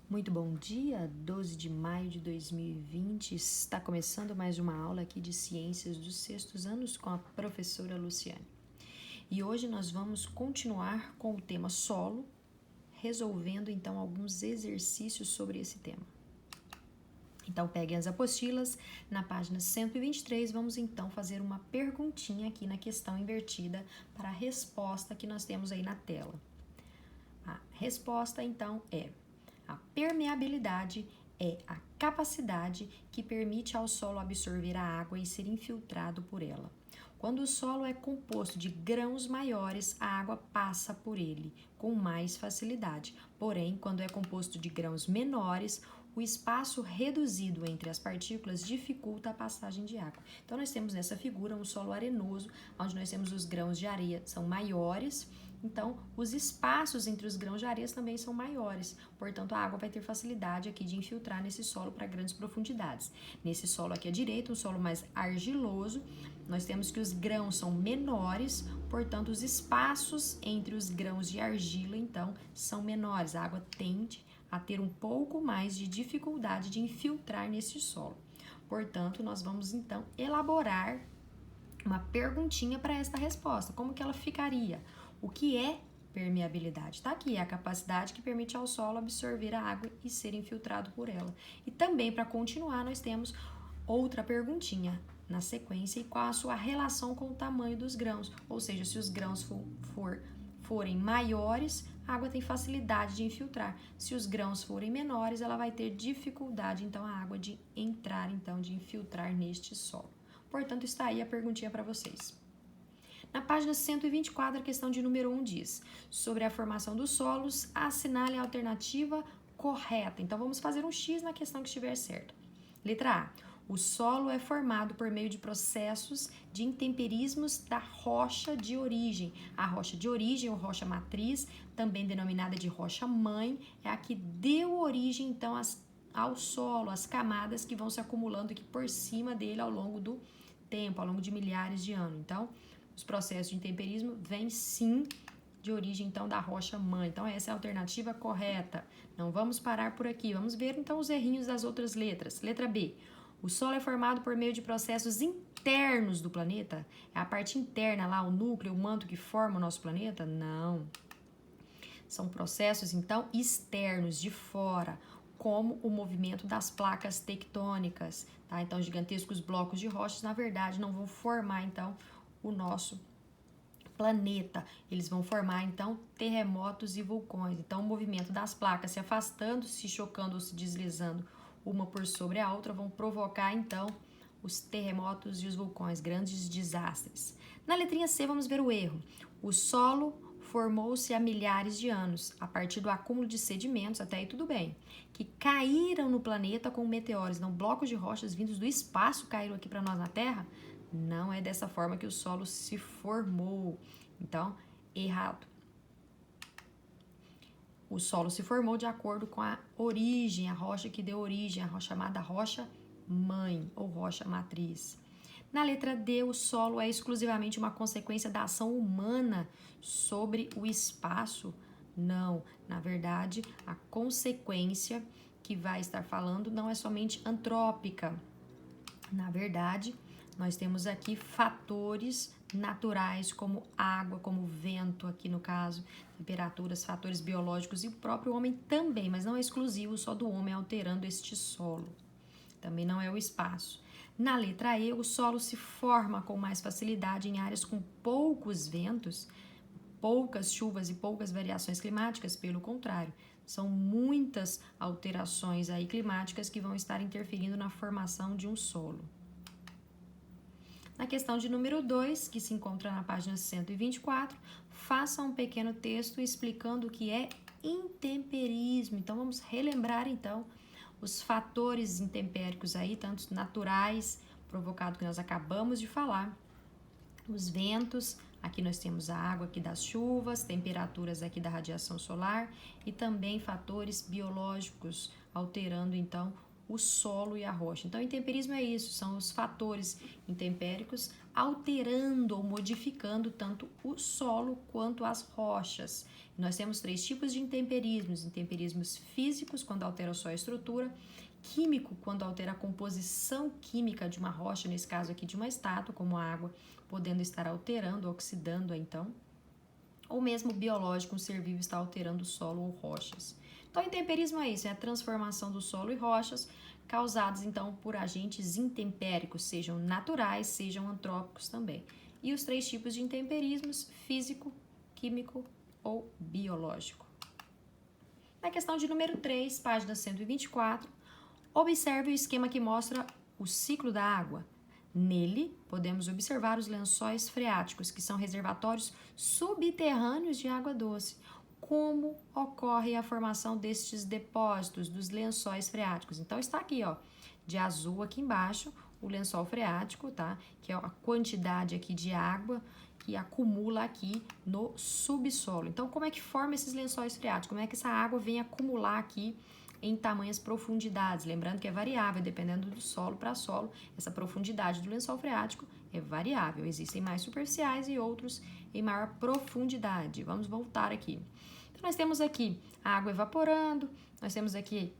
Muito bom dia, 12 de maio de 2020. Está começando mais uma aula aqui de Ciências dos Sextos Anos com a professora Luciane. E hoje nós vamos continuar com o tema solo, resolvendo então alguns exercícios sobre esse tema. Então peguem as apostilas, na página 123 vamos então fazer uma perguntinha aqui na questão invertida para a resposta que nós temos aí na tela. A resposta então é: a permeabilidade é a capacidade que permite ao solo absorver a água e ser infiltrado por ela. Quando o solo é composto de grãos maiores, a água passa por ele com mais facilidade. Porém, quando é composto de grãos menores, o espaço reduzido entre as partículas dificulta a passagem de água. Então, nós temos nessa figura um solo arenoso, onde nós temos os grãos de areia são maiores. Então, os espaços entre os grãos de areia também são maiores, portanto, a água vai ter facilidade aqui de infiltrar nesse solo para grandes profundidades. Nesse solo aqui à direita, um solo mais argiloso, nós temos que os grãos são menores, portanto, os espaços entre os grãos de argila, então, são menores. A água tende a ter um pouco mais de dificuldade de infiltrar nesse solo. Portanto, nós vamos, então, elaborar uma perguntinha para esta resposta. Como que ela ficaria? O que é permeabilidade? Tá aqui, é a capacidade que permite ao solo absorver a água e ser infiltrado por ela. E também, para continuar, nós temos outra perguntinha na sequência: e qual a sua relação com o tamanho dos grãos? Ou seja, se os grãos forem maiores, a água tem facilidade de infiltrar. Se os grãos forem menores, ela vai ter dificuldade, então, a água de entrar, então, de infiltrar neste solo. Portanto, está aí a perguntinha para vocês. Na página 124, a questão de número 1 diz: sobre a formação dos solos, assinale a alternativa correta. Então, vamos fazer um X na questão que estiver certa. Letra A: o solo é formado por meio de processos de intemperismos da rocha de origem. A rocha de origem, ou rocha matriz, também denominada de rocha mãe, é a que deu origem, então, ao solo, as camadas que vão se acumulando aqui por cima dele ao longo do tempo, ao longo de milhares de anos. Então, os processos de intemperismo vêm sim de origem, então, da rocha mãe. Então, essa é a alternativa correta. Não vamos parar por aqui. Vamos ver, então, os errinhos das outras letras. Letra B: o solo é formado por meio de processos internos do planeta? É a parte interna lá, o núcleo, o manto que forma o nosso planeta? Não. São processos, então, externos, de fora, como o movimento das placas tectônicas, tá? Então, gigantescos blocos de rochas, na verdade, não vão formar, então, o nosso planeta. Eles vão formar, então, terremotos e vulcões. Então, o movimento das placas se afastando, se chocando ou se deslizando uma por sobre a outra vão provocar, então, os terremotos e os vulcões, grandes desastres. Na letrinha C, vamos ver o erro. O solo formou-se há milhares de anos, a partir do acúmulo de sedimentos, até aí tudo bem, que caíram no planeta com meteoros. Então, blocos de rochas vindos do espaço caíram aqui para nós na Terra? Não é dessa forma que o solo se formou. Então, errado. O solo se formou de acordo com a origem, a rocha que deu origem, a rocha chamada rocha mãe ou rocha matriz. Na letra D, o solo é exclusivamente uma consequência da ação humana sobre o espaço? Não, na verdade, a consequência que vai estar falando não é somente antrópica. Na verdade, nós temos aqui fatores naturais como água, como vento, aqui no caso, temperaturas, fatores biológicos e o próprio homem também, mas não é exclusivo só do homem alterando este solo. Também não é o espaço. Na letra E, o solo se forma com mais facilidade em áreas com poucos ventos, poucas chuvas e poucas variações climáticas. Pelo contrário, são muitas alterações aí climáticas que vão estar interferindo na formação de um solo. Na questão de número 2, que se encontra na página 124, faça um pequeno texto explicando o que é intemperismo. Então, vamos relembrar, então, os fatores intempéricos aí, tanto naturais, provocado que nós acabamos de falar, os ventos, aqui nós temos a água aqui das chuvas, temperaturas aqui da radiação solar e também fatores biológicos alterando, então, o solo e a rocha. Então, intemperismo é isso, são os fatores intempéricos alterando ou modificando tanto o solo quanto as rochas. Nós temos 3 tipos de intemperismos: intemperismos físicos, quando altera só a estrutura; químico, quando altera a composição química de uma rocha, nesse caso aqui de uma estátua, como a água, podendo estar alterando, oxidando então; ou mesmo biológico, um ser vivo está alterando o solo ou rochas. Então, intemperismo é isso, é a transformação do solo e rochas causadas então por agentes intempéricos, sejam naturais, sejam antrópicos também. E os 3 tipos de intemperismos: físico, químico ou biológico. Na questão de número 3, página 124, observe o esquema que mostra o ciclo da água. Nele, podemos observar os lençóis freáticos, que são reservatórios subterrâneos de água doce. Como ocorre a formação destes depósitos, dos lençóis freáticos? Então, está aqui, ó, de azul aqui embaixo, o lençol freático, tá? Que é a quantidade aqui de água que acumula aqui no subsolo. Então, como é que forma esses lençóis freáticos? Como é que essa água vem acumular aqui em tamanhas profundidades? Lembrando que é variável, dependendo do solo para solo, essa profundidade do lençol freático é variável. Existem mais superficiais e outros em maior profundidade. Vamos voltar aqui. Então, nós temos aqui a água evaporando, nós temos aqui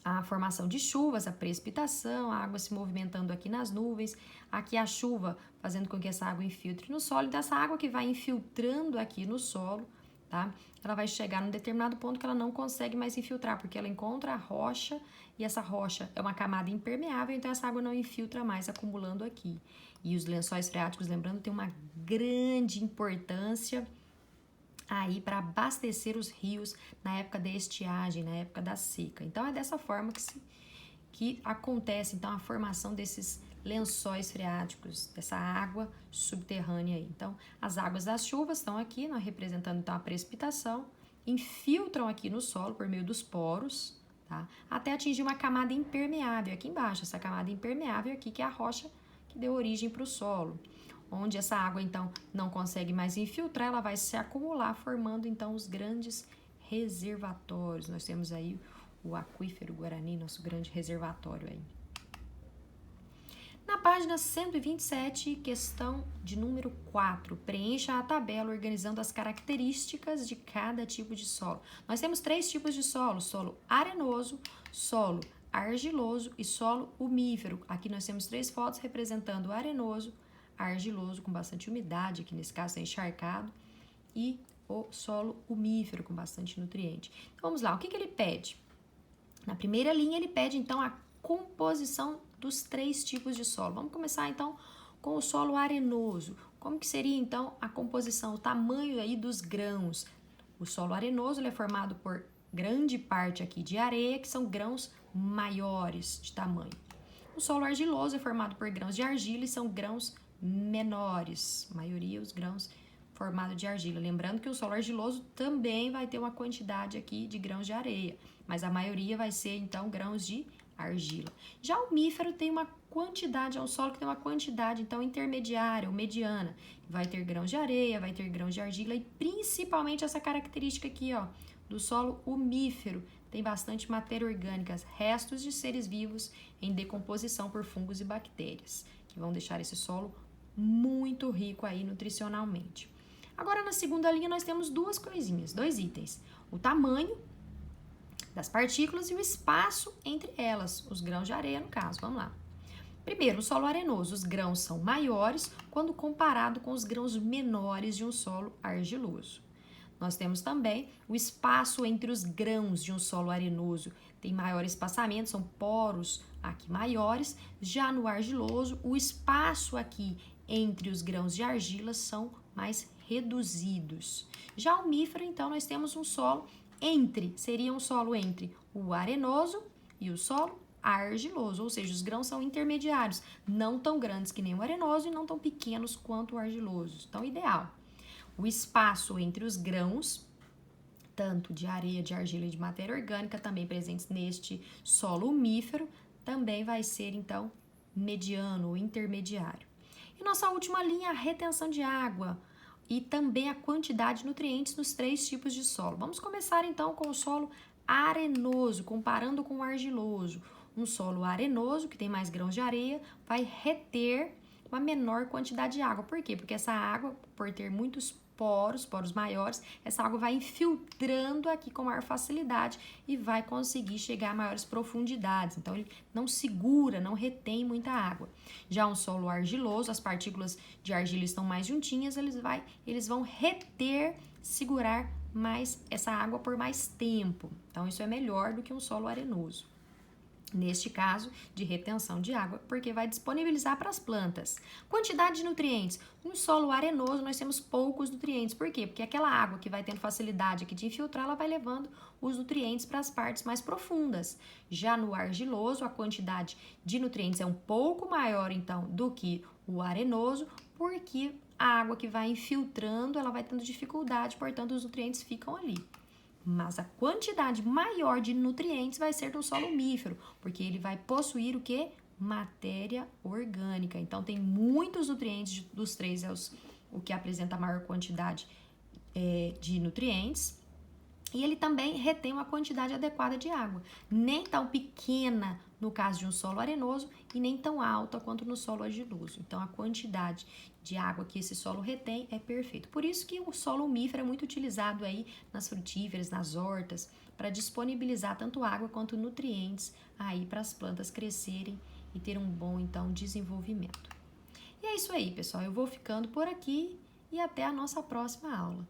a formação de chuvas, a precipitação, a água se movimentando aqui nas nuvens, aqui a chuva fazendo com que essa água infiltre no solo. Então, essa água que vai infiltrando aqui no solo, tá? Ela vai chegar num determinado ponto que ela não consegue mais infiltrar, porque ela encontra a rocha e essa rocha é uma camada impermeável, então essa água não infiltra mais, acumulando aqui. E os lençóis freáticos, lembrando, tem uma grande importância aí para abastecer os rios na época da estiagem, na época da seca. Então, é dessa forma que acontece então a formação desses lençóis freáticos, dessa água subterrânea aí. Então, as águas das chuvas estão aqui, nós representando então a precipitação, infiltram aqui no solo por meio dos poros, tá? Até atingir uma camada impermeável aqui embaixo, essa camada impermeável aqui que é a rocha que deu origem para o solo. Onde essa água, então, não consegue mais infiltrar, ela vai se acumular, formando, então, os grandes reservatórios. Nós temos aí o aquífero Guarani, nosso grande reservatório aí. Na página 127, questão de número 4, preencha a tabela organizando as características de cada tipo de solo. Nós temos 3 tipos de solo: solo arenoso, solo argiloso e solo umífero. Aqui nós temos 3 fotos representando o arenoso, argiloso com bastante umidade, aqui nesse caso é encharcado, e o solo umífero com bastante nutriente. Então, vamos lá, o que ele pede? Na primeira linha ele pede então a composição dos 3 tipos de solo. Vamos começar então com o solo arenoso. Como que seria então a composição, o tamanho aí dos grãos? O solo arenoso ele é formado por grande parte aqui de areia, que são grãos maiores de tamanho. O solo argiloso é formado por grãos de argila e são grãos menores, a maioria os grãos formados de argila. Lembrando que o solo argiloso também vai ter uma quantidade aqui de grãos de areia, mas a maioria vai ser então grãos de argila. Já o umífero tem uma quantidade, é um solo que tem uma quantidade então intermediária ou mediana, vai ter grãos de areia, vai ter grãos de argila e principalmente essa característica aqui, ó, do solo umífero, tem bastante matéria orgânica, restos de seres vivos em decomposição por fungos e bactérias, que vão deixar esse solo muito rico aí nutricionalmente. Agora, na segunda linha, nós temos 2 coisinhas, 2 itens. O tamanho das partículas e o espaço entre elas, os grãos de areia, no caso. Vamos lá. Primeiro, o solo arenoso. Os grãos são maiores quando comparado com os grãos menores de um solo argiloso. Nós temos também o espaço entre os grãos de um solo arenoso. Tem maior espaçamento, são poros aqui maiores. Já no argiloso, o espaço aqui entre os grãos de argila são mais reduzidos. Já o umífero, então, nós temos um solo seria um solo entre o arenoso e o solo argiloso, ou seja, os grãos são intermediários, não tão grandes que nem o arenoso e não tão pequenos quanto o argiloso. Então, ideal. O espaço entre os grãos, tanto de areia, de argila e de matéria orgânica, também presentes neste solo umífero, também vai ser, então, mediano ou intermediário. E nossa última linha, a retenção de água e também a quantidade de nutrientes nos 3 tipos de solo. Vamos começar, então, com o solo arenoso, comparando com o argiloso. um solo arenoso, que tem mais grãos de areia, vai reter uma menor quantidade de água. Por quê? Porque essa água, por ter muitos poros maiores, essa água vai infiltrando aqui com maior facilidade e vai conseguir chegar a maiores profundidades. Então, ele não segura, não retém muita água. Já um solo argiloso, as partículas de argila estão mais juntinhas, eles vão reter, segurar mais essa água por mais tempo. Então, isso é melhor do que um solo arenoso. Neste caso, de retenção de água, porque vai disponibilizar para as plantas. Quantidade de nutrientes. No solo arenoso, nós temos poucos nutrientes. Por quê? Porque aquela água que vai tendo facilidade aqui de infiltrar, ela vai levando os nutrientes para as partes mais profundas. Já no argiloso, a quantidade de nutrientes é um pouco maior, então, do que o arenoso, porque a água que vai infiltrando, ela vai tendo dificuldade, portanto, os nutrientes ficam ali. Mas a quantidade maior de nutrientes vai ser do solo umífero, porque ele vai possuir o que? Matéria orgânica. Então, tem muitos nutrientes, dos três é o que apresenta a maior quantidade de nutrientes. E ele também retém uma quantidade adequada de água, nem tão pequena no caso de um solo arenoso e nem tão alta quanto no solo argiloso. Então, a quantidade de água que esse solo retém é perfeito. Por isso que o solo umífero é muito utilizado aí nas frutíferas, nas hortas, para disponibilizar tanto água quanto nutrientes aí para as plantas crescerem e ter um bom, então, desenvolvimento. E é isso aí, pessoal. Eu vou ficando por aqui e até a nossa próxima aula.